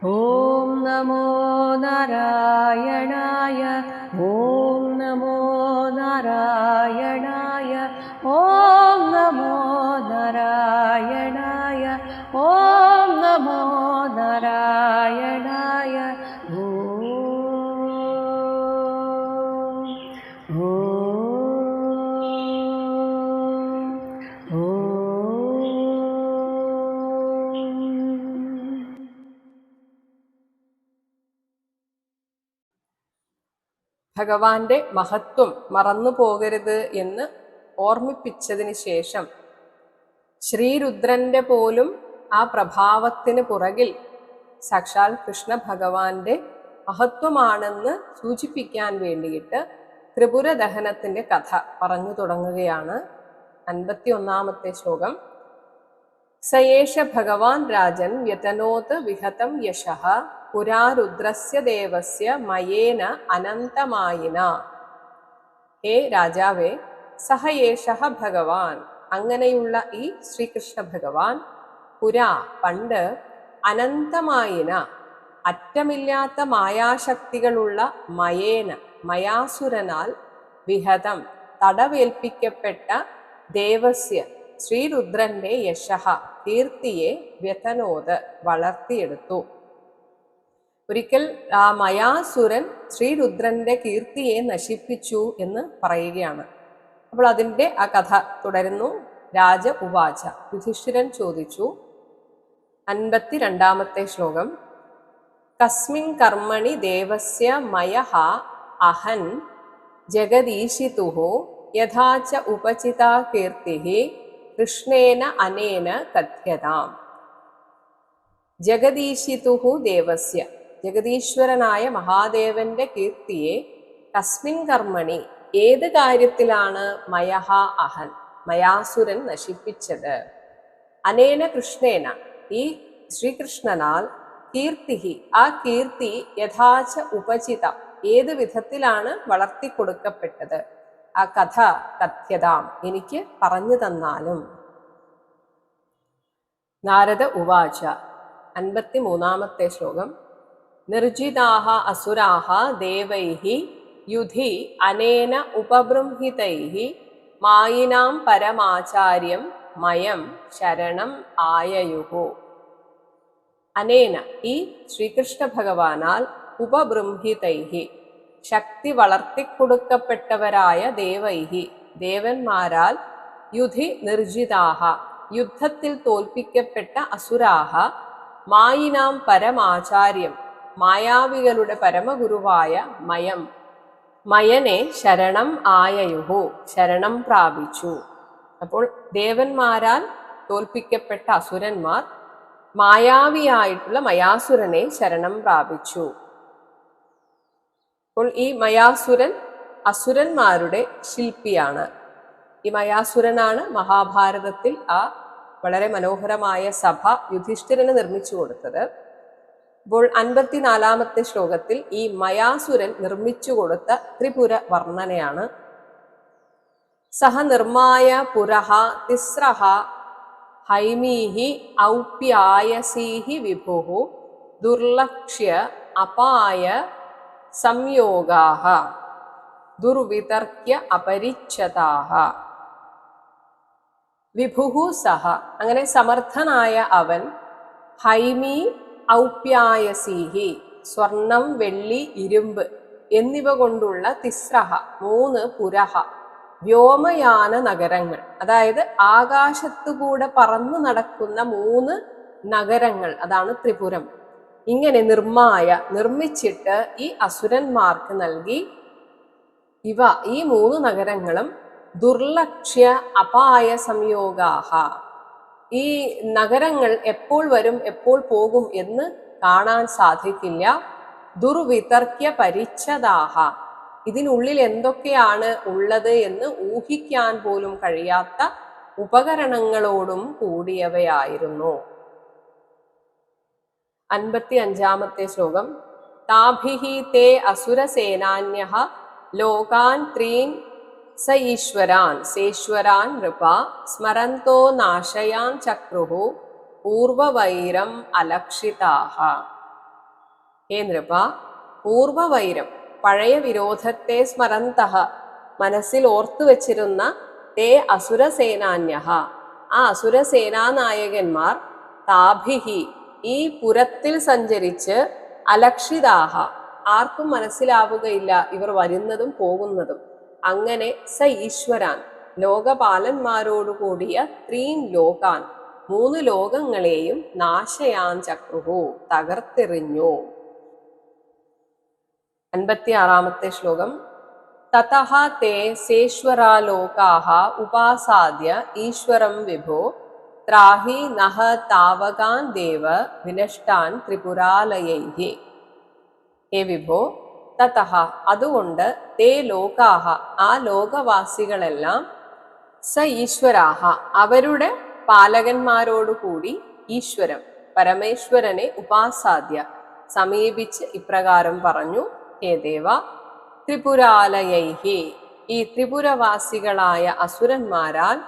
ഓം നമോ നാരായണായ. ഓം നമോ നാരായണായ. ഓം നമോ നാരായണായ. ഓം നമോ നാരായണായ. ഓം ഭഗവാന്റെ മഹത്വം മറന്നു പോകരുത് എന്ന് ഓർമ്മിപ്പിച്ചതിന് ശേഷം ശ്രീരുദ്രന്റെ പോലും ആ പ്രഭാവത്തിന് പുറകിൽ സാക്ഷാൽ കൃഷ്ണ ഭഗവാന്റെ മഹത്വമാണെന്ന് സൂചിപ്പിക്കാൻ വേണ്ടിയിട്ട് ത്രിപുര ദഹനത്തിന്റെ കഥ പറഞ്ഞു തുടങ്ങുകയാണ്. 51-ാമത്തെ ശ്ലോകം. സയേഷ ഭഗവാൻ രാജൻ വ്യതനോത് വിഹതം യശഃ പുരാ രുദ്രസ്യ ദേവസ്യ മയേന അനന്തമായിന. ഹേ രാജാവേ, സഹയേഷഃ ഭഗവാൻ, അങ്ങനെയുള്ള ഈ ശ്രീകൃഷ്ണ ഭഗവാൻ, പുരാ പണ്ട്, അനന്തമായിന അറ്റമില്ലാത്ത മായാശക്തികളുള്ള മയേന മയാസുരനാൽ വിഹതം തടവേൽപ്പിക്കപ്പെട്ട ദേവസ്യ ശ്രീരുദ്രന്റെ യശഃ കീർത്തിയെ വ്യതനോത് വളർത്തിയെടുത്തു. ഒരിക്കൽ ആ മയാസുരൻ ശ്രീരുദ്രന്റെ കീർത്തിയെ നശിപ്പിച്ചു എന്ന് പറയുകയാണ്. അപ്പോൾ അതിൻ്റെ ആ കഥ തുടരുന്നു. രാജ ഉവാച, യുധിഷ്ഠിരൻ ചോദിച്ചു. 52-ാമത്തെ ശ്ലോകം. കസ്മിൻ കർമ്മണി ദേവസ്യ മയഃ അഹൻ ജഗദീശിതുഃ യഥാച ഉപചിതാ കീർത്തിഃ കൃഷ്ണേന അനേന കഥ്യതാം. ജഗദീശിതുഃ ദേവസ്യ, ജഗദീശ്വരനായ മഹാദേവന്റെ കീർത്തിയെ കസ്മിൻ കർമ്മണി, ഏത് കാര്യത്തിലാണ് മയഃ അഹൻ മയാസുരൻ നശിപ്പിച്ചത്, അനേന കൃഷ്ണേന ഈ ശ്രീകൃഷ്ണനാൽ, കീർത്തി ആ കീർത്തി യഥാച ഉപചിത ഏത് വിധത്തിലാണ് വളർത്തിക്കൊടുക്കപ്പെട്ടത്, ആ കഥ കഥ്യതാം എനിക്ക് പറഞ്ഞു തന്നാലും. നാരദ ഉവാച. 53-ാമത്തെ ശ്ലോകം. നിർജിതാഹ അസുരാഹ ദേവൈഃ യുധി അനേന ഉപബൃംഹിതൈഃ മായിനാം പരമാചാര്യം മയം ശരണം ആയയുഹു. അനേന ഈ ശ്രീകൃഷ്ണ ഭഗവാനാൽ, ഉപബൃംഹിതൈഃ ശക്തി വളർത്തിക്കൊടുക്കപ്പെട്ടവരായ ദേവൈഃ ദേവന്മാരാൽ, യുധി നിർജിതാഹ യുദ്ധത്തിൽ തോൽപ്പിക്കപ്പെട്ട അസുരാഹ, മായിനാം പരമാചാര്യം മായാവികളുടെ പരമഗുരുവായ മയം മയനെ ശരണം ആയയുഹു ശരണം പ്രാപിച്ചു. അപ്പോൾ ദേവന്മാരാൽ തോൽപ്പിക്കപ്പെട്ട അസുരന്മാർ മായാവിയായിട്ടുള്ള മയാസുരനെ ശരണം പ്രാപിച്ചു. അപ്പോൾ ഈ മയാസുരൻ അസുരന്മാരുടെ ശില്പിയാണ്. ഈ മയാസുരനാണ് മഹാഭാരതത്തിൽ ആ വളരെ മനോഹരമായ സഭ യുധിഷ്ഠിരന് നിർമ്മിച്ചു കൊടുത്തത്. അപ്പോൾ 54-ാമത്തെ ശ്ലോകത്തിൽ ഈ മയാസുരൻ നിർമ്മിച്ചു കൊടുത്ത ത്രിപുര വർണ്ണനയാണ്. സഹ നിർമായ പുരഃ തിസ്രഃ ഹൈമീഹി ഔപ്യായസീഹി വിഭുഃ ദുർലക്ഷ്യ അപായ സംയോഗാഃ ദുർവിതർക്യ അപരിച്ഛതാഃ. വിഭുഃ സഹ, അങ്ങനെ സമർത്ഥനായ അവൻ, ഹൈമീ ഔപ്യായസീഹി സ്വർണം, വെള്ളി, ഇരുമ്പ് എന്നിവ കൊണ്ടുള്ള തിസ്രഹ 3 പുരഃ വ്യോമയാന നഗരങ്ങൾ, അതായത് ആകാശത്തുകൂടെ പറന്നു നടക്കുന്ന 3 നഗരങ്ങൾ, അതാണ് ത്രിപുരം. ഇങ്ങനെ നിർമ്മിച്ചിട്ട് ഈ അസുരന്മാർക്ക് നൽകി. ഇവ ഈ 3 നഗരങ്ങളും ദുർലക്ഷ്യ അപായ സംയോഗാഹ, ഈ നഗരങ്ങൾ എപ്പോൾ വരും എപ്പോൾ പോകും എന്ന് കാണാൻ സാധിക്കില്ല. ദുർവിതർക്യ പരിച്ഛദാഹ, ഇതിനുള്ളിൽ എന്തൊക്കെയാണ് ഉള്ളത് എന്ന് ഊഹിക്കാൻ പോലും കഴിയാത്ത ഉപകരണങ്ങളോടും കൂടിയവയായിരുന്നു. 55-ാമത്തെ ശ്ലോകം. താഭിഹി തേ അസുരസേനാന്യഃ ലോകാൻ ത്രീൻ സ ഈശ്വരാൻ സേശ്വരാൻ നൃപ സ്മരന്തോ നാശയാൻ ചക്രുഃ പൂർവവൈരം അലക്ഷിതാഃ. ഹേ നൃപ, പൂർവവൈരം പഴയ വിരോധത്തെ സ്മരന്തഃ മനസ്സിൽ ഓർത്തു വച്ചിരുന്ന തേ അസുരസേനാന്യഃ ആ അസുരസേനാനായകന്മാർ താഭിഹി ഈ പുരത്തിൽ സഞ്ചരിച്ച് അലക്ഷിതാഹ ആർക്കും മനസ്സിലാവുകയില്ല ഇവർ വരുന്നതും പോകുന്നതും. അങ്ങനെ സ ഈശ്വരാൻ ലോകപാലന്മാരോടുകൂടിയ ത്രീൻ ലോകാൻ മൂന്ന് ലോകങ്ങളെയും നാശയാൻ ചക്രുഹു തകർത്തെറിഞ്ഞു. 56-ാമത്തെ ശ്ലോകം. തതഃ തേ സേശ്വരാ ലോകാഃ ഉപാസാദ്യ ഈശ്വരം വിഭോ ത്രാഹി നഃ താവകാൻ ദേവ വിനഷ്ടാൻ ത്രിപുരാലയൈഃ. ഹേ വിഭോ, തതഃ അതുകൊണ്ട് തേ ലോകാഃ ആ ലോകവാസികളെല്ലാം സ ഈശ്വരാഹ അവരുടെ പാലകന്മാരോടുകൂടി ഈശ്വരം പരമേശ്വരനെ ഉപാസാദ്യ സമീപിച്ച് ഇപ്രകാരം പറഞ്ഞു. ഹേ ദേവ, ത്രിപുരാലയൈഹി ഈ ത്രിപുരവാസികളായ അസുരന്മാരാൽ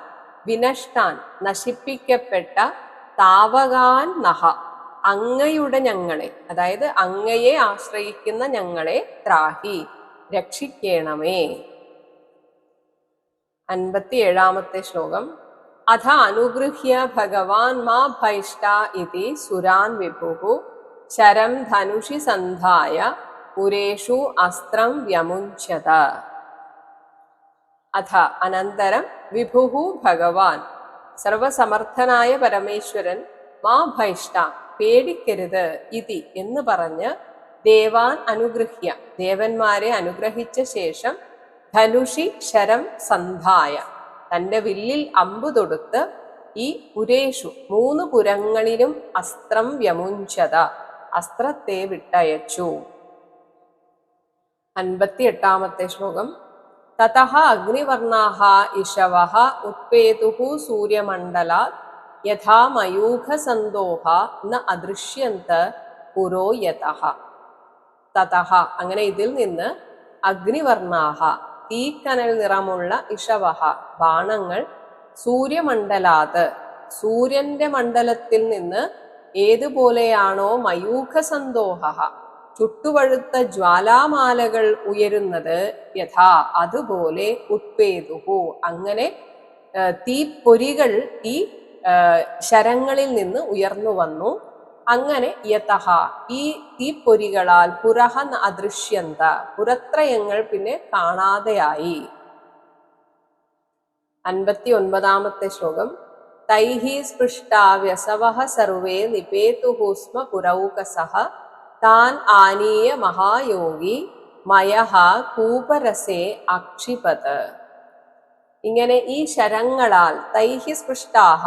വിനഷ്ടാൻ നശിപ്പിക്കപ്പെട്ട താവകാൻ നഹ അങ്ങയുടെ ഞങ്ങളെ, അതായത് അങ്ങയെ ആശ്രയിക്കുന്ന ഞങ്ങളെ ത്രാഹി രക്ഷിക്കണമേ. 57-ാമത്തെ ശ്ലോകം. അഥ അനുഗൃഹ്യ ഭഗവാൻ മാ ഭൈഷ്ട ഇതി സുരാൻ വിഭുഃ ശരം ധനുഷി സന്ധായ പുരേഷു അസ്ത്രം വ്യമുഞ്ഛത. അഥ അനന്തരം വിഭുഃ ഭഗവാൻ സർവസമർത്ഥനായ പരമേശ്വരൻ മാ ഭൈഷ്ട പേടിക്കരുത് ഇതി എന്ന് പറഞ്ഞ് ദേവാൻ അനുഗൃഹ്യ ദേവന്മാരെ അനുഗ്രഹിച്ച ശേഷം ധനുഷി ശരം സന്ധായ തന്റെ വില്ലിൽ അമ്പു തൊടുത്ത് ഈ പുരേഷു മൂന്ന് പുരങ്ങളിലും അസ്ത്രം വ്യമുഞ്ചത അസ്ത്രത്തെ വിട്ടയച്ചു. 58-ാമത്തെ ശ്ലോകം. തതഃ അഗ്നിവർണാഃ ഇഷവഃ ഉത്പേതുഃ സൂര്യമണ്ഡലാത് യഥാ മയൂഖസന്തോഹ ന അദൃശ്യന്ത പുരോ യതഃ. തതഃ അങ്ങനെ ഇതിൽ നിന്ന് അഗ്നിവർണാഃ തീക്കനൽ നിറമുള്ള ഇഷവഃ ബാണങ്ങൾ സൂര്യമണ്ഡലാത് സൂര്യന്റെ മണ്ഡലത്തിൽ നിന്ന് ഏതുപോലെയാണോ മയൂഖസന്തോഹ ചുട്ടുപഴുത്ത ജ്വാലാമാലകൾ ഉയരുന്നത് യഥാ അതുപോലെ ഉത്പേതുഹു അങ്ങനെ തീപ്പൊരികൾ ഈ ശരങ്ങളിൽ നിന്ന് ഉയർന്നു വന്നു. അങ്ങനെ യതഃ ഈ തീപ്പൊരികളാൽ പുരഹ അദൃശ്യന്ത പുരത്രയങ്ങൾ പിന്നെ കാണാതെയായി. 59-ാമത്തെ ശ്ലോകം. തൈഹി സ്പൃഷ്ടാ വ്യസവഃ സർവേ നിപേതുഃ സ്മ പുരൗകസഃ താൻ ആനീയ മഹായോഗി മയഃ കൂപരസേ അക്ഷിപത്. ഇങ്ങനെ ഈ ശരങ്ങളാൽ തൈഹി സ്പൃഷ്ടാഹ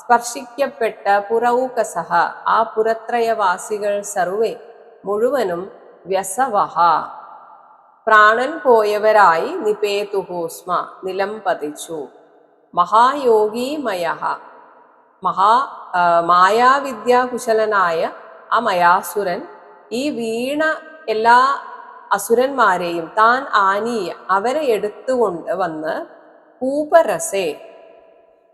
സ്പർശിക്കപ്പെട്ട പുരൗകസഃ ആ പുരത്രയവാസികൾ സർവേ മുഴുവനും വ്യസവഃ പ്രാണൻ പോയവരായി നിപേതുഃ സ്മ നിലം പതിച്ചു. മഹായോഗീമയഃ മായാവിദ്യാകുശലനായ ആ മയാസുരൻ ഈ വീണ എല്ലാ അസുരന്മാരെയും താൻ ആനീയ അവരെ എടുത്തുകൊണ്ട് വന്ന് കൂപരസേ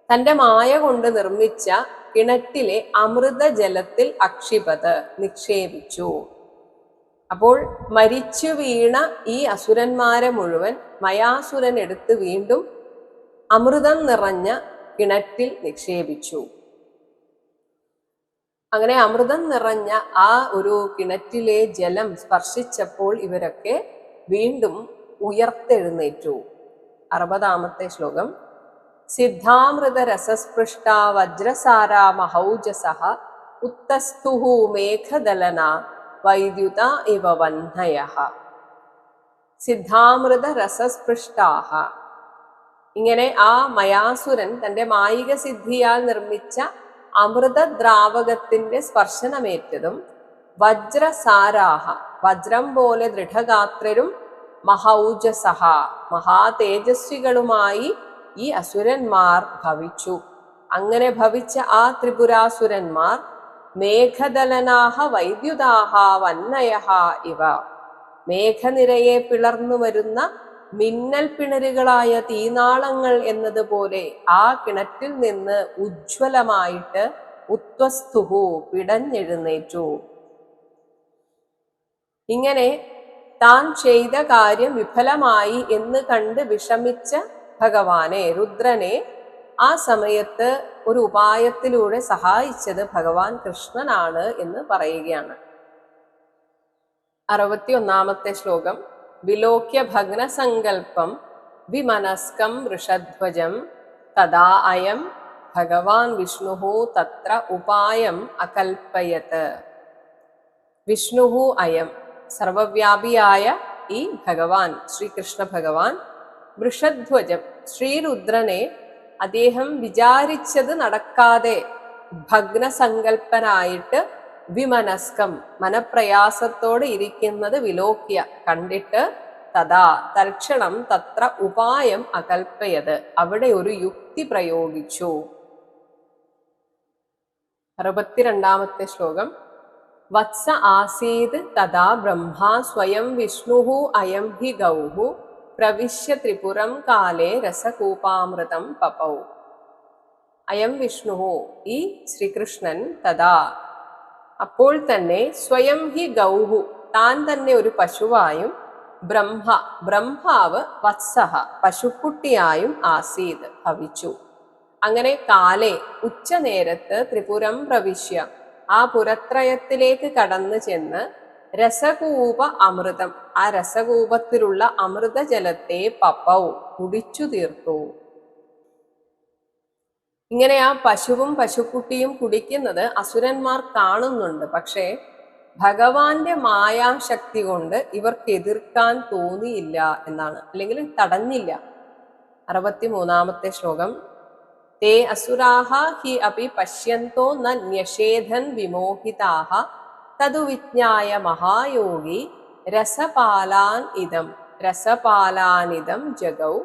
തന്റെ മായ കൊണ്ട് നിർമ്മിച്ച കിണറ്റിലെ അമൃതജലത്തിൽ അക്ഷിപത് നിക്ഷേപിച്ചു. അപ്പോൾ മരിച്ചു വീണ ഈ അസുരന്മാരെ മുഴുവൻ മയാസുരൻ എടുത്ത് വീണ്ടും അമൃതം നിറഞ്ഞ കിണറ്റിൽ നിക്ഷേപിച്ചു. അങ്ങനെ അമൃതം നിറഞ്ഞ ആ ഒരു കിണറ്റിലെ ജലം സ്പർശിച്ചപ്പോൾ ഇവരൊക്കെ വീണ്ടും ഉയർത്തെഴുന്നേറ്റു. 60-ാമത്തെ ശ്ലോകം. സിദ്ധാമൃത രസസ്പൃഷ്ട വജ്രസാരാ മഹൗജസഃ ഉത്തസ്തുഃ മേഘദലന വൈദ്യുത ഇവ വഹ്നയഃ. സിദ്ധാമൃത രസസ്പൃഷ്ടാഹ ഇങ്ങനെ ആ മയാസുരൻ തന്റെ മായിക സിദ്ധിയാൽ നിർമ്മിച്ച അമൃതദ്രാവകത്തിന്റെ സ്പർശനമേറ്റതും വജ്രസാരാഹ വജ്രം പോലെ ദൃഢഗാത്രരും മഹൗജസഹ മഹാതേജസ്വികളുമായി ഈ അസുരന്മാർ ഭവിച്ചു. അങ്ങനെ ഭവിച്ച ആ ത്രിപുരാസുരന്മാർ മേഘദലനാഹ വൈദ്യുതാഹ വന്നയഹ ഇവ മേഘനിരയെ പിളർന്നു വരുന്ന മിന്നൽ പിണരുകളായ തീനാളങ്ങൾ എന്നതുപോലെ ആ കിണറ്റിൽ നിന്ന് ഉജ്ജ്വലമായിട്ട് ഉത്വസ്തുഹു പിടഞ്ഞെഴുന്നേറ്റു. ഇങ്ങനെ താൻ ചെയ്ത കാര്യം വിഫലമായി എന്ന് കണ്ട് വിഷമിച്ച ഭഗവാനെ, രുദ്രനെ ആ സമയത്ത് ഒരു ഉപായത്തിലൂടെ സഹായിച്ചത് ഭഗവാൻ കൃഷ്ണനാണ് എന്ന് പറയുകയാണ്. 61 ശ്ലോകം. വിലോക്യ ഭഗ്നസങ്കൽപ്പം വിമനസ്കം വൃഷധ്വജം തദാ അയം ഭഗവാൻ വിഷ്ണു തത്ര ഉപായം അകൽപ്പയത്. വിഷ്ണു അയം, സർവവ്യാപിയായ ഈ ഭഗവാൻ, ശ്രീകൃഷ്ണ ഭഗവാൻ, വൃഷധ്വജം, ശ്രീരുദ്രനെ അദ്ദേഹം വിചാരിച്ചത് നടക്കാതെ ഭഗ്നസങ്കൽപ്പനായിട്ട് വിമനസ്കം, മനപ്രയാസത്തോടെ ഇരിക്കുന്നത് വിലോക്യ, കണ്ടിട്ട് തഥാ, തൽക്ഷണം, തത്ര ഉപായം അകൽപ്പയത്, അവിടെ ഒരു യുക്തി പ്രയോഗിച്ചു. 62 ശ്ലോകം. വത്സ ആസീത് തഥാ ബ്രഹ്മാ സ്വയം വിഷ്ണുഃ അയം ഹി ഗൗഃ പ്രവിശ്യ ത്രിപുരം കാലേ രസകൂപാമൃതം പപൗ. അയം വിഷ്ണു, ഈ ശ്രീകൃഷ്ണൻ, തഥാ, അപ്പോൾ തന്നെ, സ്വയം ഹി ഗൗഃ, താൻ തന്നെ ഒരു പശുവായും, ബ്രഹ്മ, ബ്രഹ്മാവ്, വത്സഹ, പശുക്കുട്ടിയായും, ആസീത്, ഭവിച്ചു. അങ്ങനെ കാലേ, ഉച്ചനേരത്ത്, ത്രിപുരം പ്രവിശ്യ, ആ പുരത്രയത്തിലേക്ക് കടന്നു ചെന്ന്, രസകൂപ അമൃതം, ആ രസകൂപത്തിലുള്ള അമൃതജലത്തെ പപൗ, കുടിച്ചു തീർത്തു. ഇങ്ങനെ ആ പശുവും പശുക്കുട്ടിയും കുടിക്കുന്നത് അസുരന്മാർ കാണുന്നുണ്ട്. പക്ഷേ ഭഗവാന്റെ മായാശക്തി കൊണ്ട് ഇവർക്ക് എതിർക്കാൻ തോന്നിയില്ല എന്നാണ്, അല്ലെങ്കിൽ തടഞ്ഞില്ല. 63 ശ്ലോകം. തേ അസുരാഹ ഹി അപി പശ്യന്തോ ന ന്യഷേധൻ വിമോഹിതാഹ തതു വിജ്ഞായ മഹായോഗി രസപാലാനിദം ജഗൗ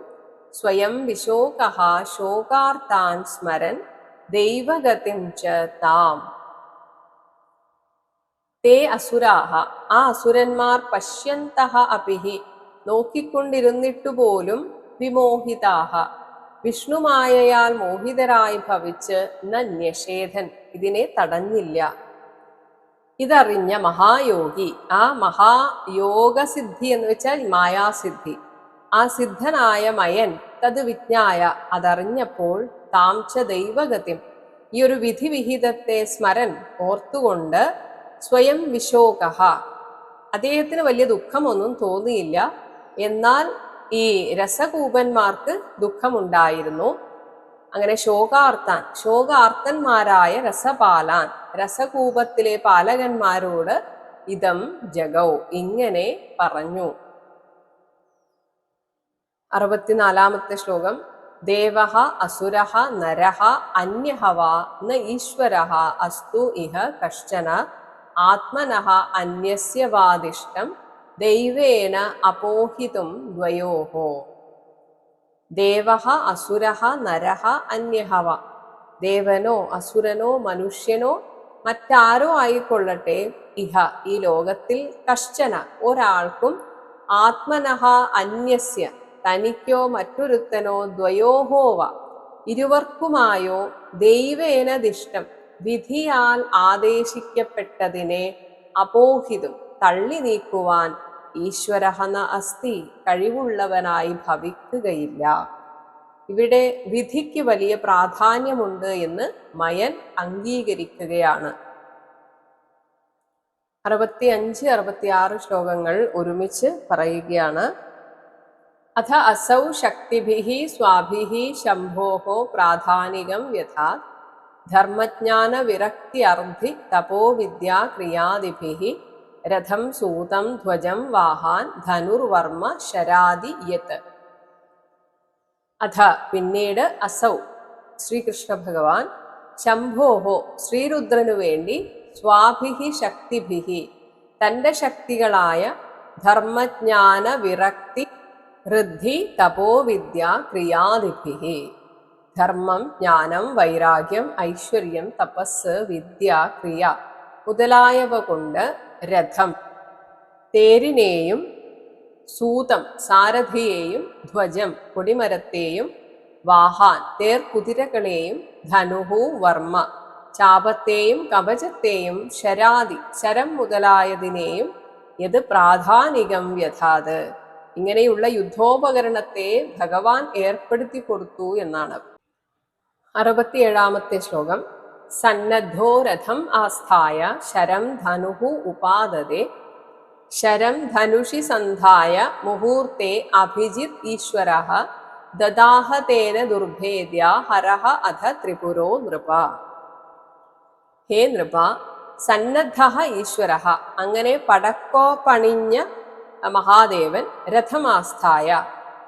സ്വയം വിശോകഃ ശോകാർത്താൻ സ്മരൻ ദൈവഗതിം ച താം. തേ അസുരാഹ, ആ അസുരന്മാർ, പശ്യന്തഃ അപിഹി, നോക്കിക്കൊണ്ടിരുന്നിട്ടുപോലും, വിമോഹിതാഹ, വിഷ്ണുമായയാൽ മോഹിതരായി ഭവിച്ച്, ന ന്യഷേധൻ, ഇതിനെ തടഞ്ഞില്ല. ഇതറിഞ്ഞ മഹായോഗി, ആ മഹായോഗസിദ്ധി എന്ന് വെച്ചാൽ മായാസിദ്ധി, ആ സിദ്ധനായ മയൻ, തത് വിജ്ഞായ, അതറിഞ്ഞപ്പോൾ, താം ച ദൈവഗതിം, ഈ ഒരു വിധിവിഹിതത്തെ സ്മരൻ, ഓർത്തുകൊണ്ട്, സ്വയം വിശോകഃ, അദ്ദേഹത്തിന് വലിയ ദുഃഖമൊന്നും തോന്നിയില്ല. എന്നാൽ ഈ രസകൂപന്മാർക്ക് ദുഃഖമുണ്ടായിരുന്നു. അങ്ങനെ ശോകാർത്താൻ, ശോകാർത്തന്മാരായ രസപാലാൻ, രസകൂപത്തിലെ പാലകന്മാരോട്, ഇതം ജഗൗ, ഇങ്ങനെ പറഞ്ഞു. 64 ശ്ലോകം. ദേവഃ അസുരഃ നരഃ അന്യഃ വാ ന ഈശ്വരഃ അസ്തു ഇഹ കശ്ചന ആത്മനഃ അന്യസ്യ വാദിഷ്ടം ദൈവേന അപോഹിതും ദ്വയോഃ. ദേവഃ അസുരഃ നരഃ അന്യഃ വാ, ദേവനോ അസുരനോ മനുഷ്യനോ മറ്റാരോ ആയിക്കൊള്ളട്ടെ, ഇഹ, ഈ ലോകത്തിൽ, കശ്ചന, ഒരാൾക്കും, ആത്മനഃ അന്യസ്യ, തനിക്കോ മറ്റൊരുത്തനോ, ദ്വയോഹോവ, ഇരുവർക്കുമായോ, ദൈവേന ദിഷ്ടം, വിധിയാൽ ആദേശിക്കപ്പെട്ടതിനെ, അപോഹിതും, തള്ളി നീക്കുവാൻ, ഈശ്വരഃ ന അസ്തി, കഴിവുള്ളവനായി ഭവിക്കുകയില്ല. ഇവിടെ വിധിക്ക് വലിയ പ്രാധാന്യമുണ്ട് എന്ന് മയൻ അംഗീകരിക്കുകയാണ്. 65, 66 ശ്ലോകങ്ങൾ ഒരുമിച്ച് പറയുകയാണ്. അഥ അസൗ ശക്തിഭിഃ സ്വാഭിഃ ശംഭോഃ പ്രാധാനികം യഥാ ധർമ്മജ്ഞാന വിരക്ത്യർദ്ധി തപോവിദ്യാ ക്രിയാദിഭിഃ രഥം സൂതം ധ്വജം വാഹാൻ ധനുർവർമ്മ ശരാദി യത്. അഥ, പിന്നീട്, അസൗ, ശ്രീകൃഷ്ണ ഭഗവാൻ, ശംഭോഹോ, ശ്രീരുദ്രനു വേണ്ടി, സ്വാഭിഹി ശക്തിഭിഹി, തൻ്റെ ശക്തികളായ ധർമ്മജ്ഞാന വിരക്തി ഋദ്ധി തപോവിദ്യ ക്രിയാദിഭിഹി, ധർമ്മം, ജ്ഞാനം, വൈരാഗ്യം, ഐശ്വര്യം, തപസ്, വിദ്യ, ക്രിയ മുതലായവ കൊണ്ട് രഥം, തേരിനെയും, സൂതം, സാരഥിയെയും, ധ്വജം, കൊടിമരത്തെയും, വാഹാൻ, തേർകുതിരകളെയും, ധനുഹു, വർമ്മ, ചാപത്തെയും കവചത്തെയും, ശരാദി, ശരം മുതലായതിനെയും, യത് പ്രാധാനികം വ്യഥാത്. ഇങ്ങനെയുള്ള യുദ്ധോപകരണത്തെ ഭഗവാൻ ഏർപ്പെടുത്തി കൊടുത്തു എന്നാണ്. 67 ശ്ലോകം. സന്നദ്ധോ രഥം ആസ്ഥായ ശരം ധനുഃ ഉപാദതേ ശരം ധനുഷി സന്ധായ മുഹൂർത്തേ അഭിജിത് ഈശ്വരഃ ദദാഹ തേന ദുർഭേദ്യ ഹരഃ അധ ത്രിപുരോ നൃപ. ഹേ നൃപ, സന്നദ്ധഃ ഈശ്വരഃ, അങ്ങനെ പടക്കോ പണിഞ്ഞ മഹാദേവൻ രഥമാസ്ഥായ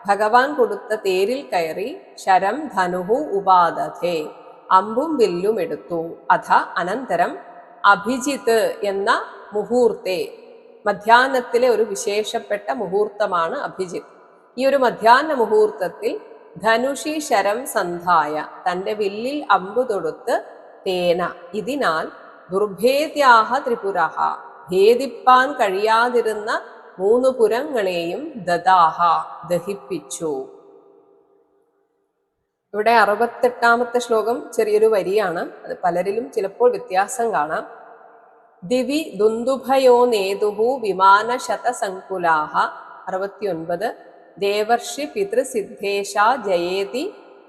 ഭഗവാൻ കൊടുത്ത തേരിൽ കയറി ശരം ധനുഃ ഉപാദതേ അമ്പും വില്ലും എടുത്തു. അഥ അനന്തരം അഭിജിത്ത് എന്ന മുഹൂർത്തെ, മധ്യാഹ്നത്തിലെ ഒരു വിശേഷപ്പെട്ട മുഹൂർത്തമാണ് അഭിജിത്ത്. ഈ ഒരു മധ്യാഹ്ന മുഹൂർത്തത്തിൽ ധനുഷി ശരം സന്ധായ, തൻ്റെ വില്ലിൽ അമ്പു തൊടുത്ത് തേന ഇതിനാൽ ദുർഭേദ്യാഹ ത്രിപുരഃ, ഭേദിപ്പാൻ കഴിയാതിരുന്ന 3 പുരങ്ങളെയും ദദാഹ ദഹിപ്പിച്ചു. ഇവിടെ 68 ശ്ലോകം ചെറിയൊരു വരിയാണ്. അത് പലരിലും ചിലപ്പോൾ വ്യത്യാസം കാണാം. ദിവി ദുന്ദുഭയോ നേതുഹു വിമാനശതസങ്കുലാഹ. 69 ദേവർഷി പിതൃസിദ്ധേശ ജയേതി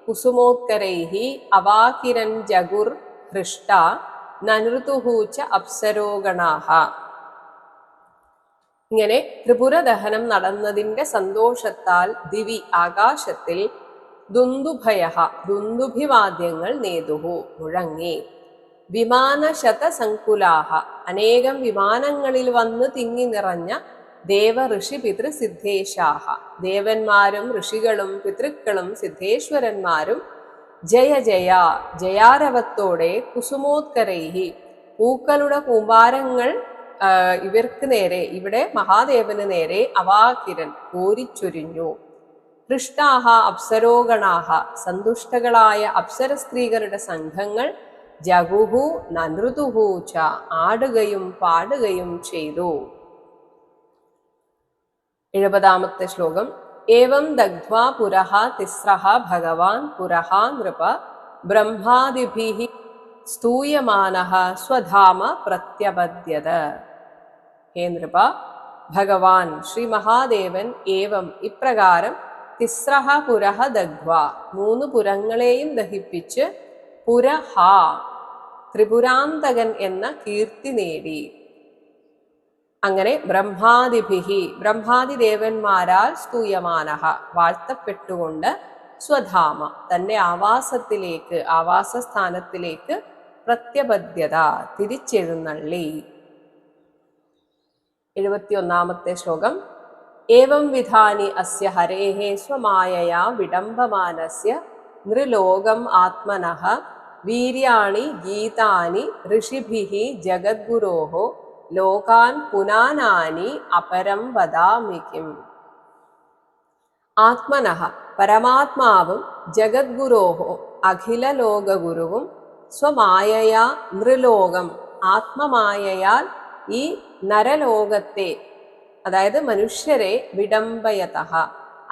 കുസുമോത്കരൈഹി അവാകിരൻ ജഗുർ ഹൃഷ്ട നനൃതുഹൂച്ച അപ്സരോഗണാഹ. ഇങ്ങനെ ത്രിപുരദഹനം നടന്നതിൻ്റെ സന്തോഷത്താൽ ദിവി ആകാശത്തിൽ ദുന്ദുഭയഃ ദുന്ദുഭിവാദ്യങ്ങൾ നേതുഹു മുഴങ്ങി. വിമാനശതസങ്കുലാഹ അനേകം വിമാനങ്ങളിൽ വന്ന് തിങ്ങി നിറഞ്ഞ ദേവ ഋഷി പിതൃസിദ്ധേശാഹ ദേവന്മാരും ഋഷികളും പിതൃക്കളും സിദ്ധേശ്വരന്മാരും ജയ ജയ ജയാരവത്തോടെ കുസുമോത്കരൈഹി പൂക്കളുടെ കൂമ്പാരങ്ങൾ ഇവർക്ക് നേരെ, ഇവിടെ മഹാദേവന് നേരെ അവാകിരൻ കോരിച്ചൊരിഞ്ഞു. ഹൃഷ്ടാഹ അപ്സരോഗണാഹ സന്തുഷ്ടകളായ അപ്സര സ്ത്രീകളുടെ സംഘങ്ങൾ ജഗുഹു നനൃതുഹു ച ആടുകയും പാടുകയും ചെയ്തു. 70 ശ്ലോകം. ഏവം ദഗ്ധ്വാ പുരഃ തിസ്രഃ ഭഗവാൻ പുരഃ നൃപ ബ്രഹ്മാദിഭിഃ സ്തൂയമാനഃ സ്വധാമ പ്രത്യപദ്യത. ഹേ നൃപ, ഭഗവാൻ ശ്രീ മഹാദേവൻ ഏവം ഇപ്രകാരം തിസ്രഃ പുരഃ ദഗ്ധ്വാ 3 പുരങ്ങളെയും ദഹിപ്പിച്ച് പുരഃ ത്രിപുരാന്തകൻ എന്ന കീർത്തി നേടി. അങ്ങനെ ബ്രഹ്മാദിഭിഹി ബ്രഹ്മാദി ദേവന്മാരാൽ സ്തൂയമാനഃ വാഴ്ത്തപ്പെട്ടുകൊണ്ട് സ്വധാമ തന്റെ ആവാസത്തിലേക്ക് ആവാസസ്ഥാനത്തിലേക്ക് പ്രത്യപദ്യത തിരിച്ചെഴുന്നള്ളി. 71 ശ്ലോകം. ഏവം വിധാനി അസ്യ ഹരേഃ സ്വമായയാ വിഡംബമാനസ്യ നൃലോകം ആത്മനഃ വീര്യാണി ഗീതാനി ഋഷിഭിഃ ജഗദ്ഗുരോഃ ലോകാൻ പുനാനാനി അപരം വദാമി കിം. ആത്മനഃ പരമാത്മാവും ജഗദ്ഗുരോഃ അഖില ലോകഗുരുവും സ്വമായയാ നൃലോകം ആത്മമായയാൽ ഈ നരലോകത്തെ, അതായത് മനുഷ്യരെ വിഡംബയതഃ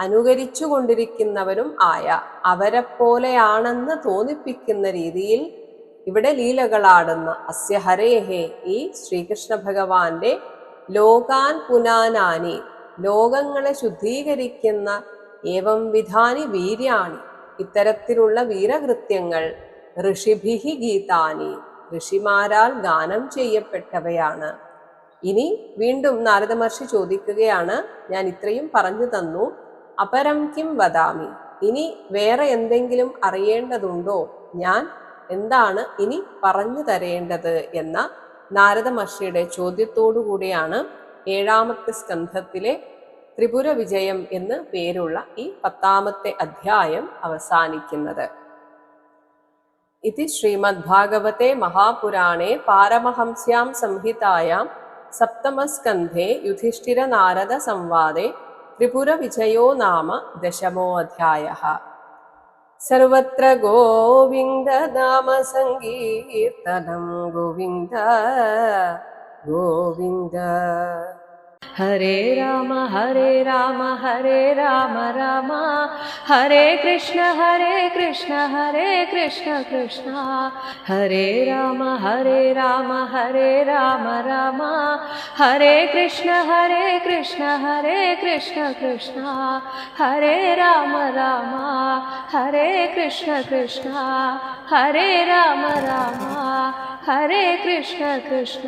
അനുകരിച്ചു കൊണ്ടിരിക്കുന്നവരും ആയ അവരെപ്പോലെയാണെന്ന് തോന്നിപ്പിക്കുന്ന രീതിയിൽ ഇവിടെ ലീലകളാടുന്ന അസ്യ ഹരേഹേ ഈ ശ്രീകൃഷ്ണ ഭഗവാന്റെ ലോകാൻ പുനാനാനി ലോകങ്ങളെ ശുദ്ധീകരിക്കുന്ന ഏവം വിധാനി വീര്യാണി ഇത്തരത്തിലുള്ള വീരകൃത്യങ്ങൾ ഋഷിഭിഃ ഗീതാനി ഋഷിമാരാൽ ഗാനം ചെയ്യപ്പെട്ടവയാണ്. ഇനി വീണ്ടും നാരദ മഹർഷി ചോദിക്കുകയാണ്, ഞാൻ ഇത്രയും പറഞ്ഞു തന്നു, അപരം കിം വദാമി, ഇനി വേറെ എന്തെങ്കിലും അറിയേണ്ടതുണ്ടോ, ഞാൻ എന്താണ് ഇനി പറഞ്ഞു തരേണ്ടത് എന്ന നാരദ മഹർഷിയുടെ ചോദ്യത്തോടുകൂടിയാണ് 7ാമത്തെ സ്കന്ധത്തിലെ ത്രിപുര വിജയം എന്ന് പേരുള്ള ഈ 10ാമത്തെ അധ്യായം അവസാനിക്കുന്നത്. ഇതി ശ്രീമദ് ഭാഗവതേ മഹാപുരാണേ പാരമഹംസ്യാം സംഹിതായാം 7മസ്കന്ധേ യുധിഷ്ഠിര നാരദ സംവാദേ ത്രിപുര വിജയോ നാമ 10മോ അധ്യായഃ. സർവത്ര ഗോവിന്ദ നാമ സങ്കീർത്തനം ഗോവിന്ദ ഗോവിന്ദ. ഹരേ രാമ ഹരേ രാമ ഹരേ രാമ രാമ ഹരേ കൃഷ്ണ ഹരേ കൃഷ്ണ ഹരേ കൃഷ്ണ കൃഷ്ണ ഹരേ രാമ ഹരേ രാമ ഹരേ രാമ രാമ ഹരേ കൃഷ്ണ ഹരേ കൃഷ്ണ ഹരേ കൃഷ്ണ കൃഷ്ണ ഹരേ രാമ രാമ ഹരേ കൃഷ്ണ കൃഷ്ണ ഹരേ രാമ രാമ ഹരേ കൃഷ്ണ കൃഷ്ണ.